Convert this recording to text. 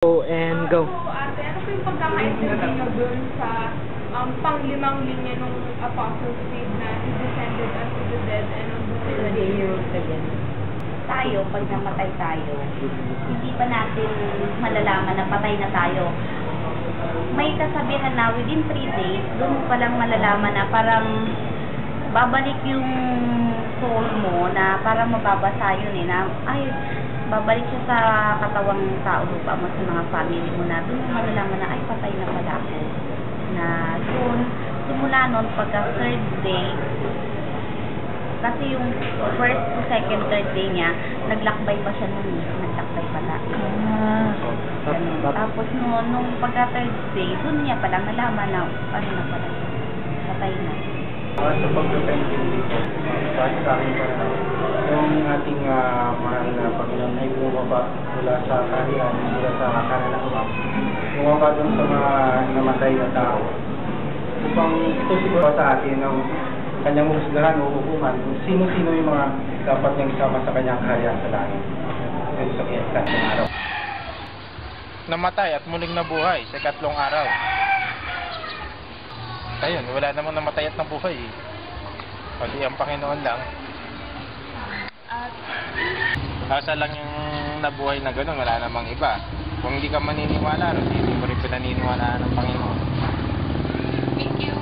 Go and go. So, ate, ano po yung pagkakaintindi nyo dun sa panglimang linya ng Apostles' Creed na He descended unto the dead and unto the day he rose again? Tayo, pag namatay tayo, hindi pa natin malalaman na patay na tayo. May kasabihan na within 3 days, doon mo palang malalaman na parang babalik yung soul mo na parang mababasa yun na ay, babalik siya sa katawang tao lupa mo sa mga family mo na doon mo malalaman na ay patay na pala ako. Na yun, simula nun pagka 3rd day, kasi yung first to second, 3rd day niya, naglakbay pa siya nun naglakbay pala. Ganun. Tapos nung pagka 3rd day, doon niya pala nalaman na ano na pala, patay na. Sa pagkakaintindi ko, kahit sa akin pa na, yung ating mahal na Panginoon ay bumaba mula sa kaharian, mula sa karanasang, bumaba doon sa mga namatay na tao. Upang ito siguro sa atin ang kanyang husgahan o hukuman kung sino-sino yung mga dapat niyang isama sa kanyang kaharian sa langit. Ito sa ikatlong araw. Namatay at muling nabuhay sa ikatlong araw. Ayun, wala namang namatay at nabuhay. Pati ang Panginoon lang. Asa lang yung nabuhay na gano'n, wala namang iba. Kung hindi ka maniniwala, hindi mo rin pinaniniwalaan ng Panginoon. Thank you.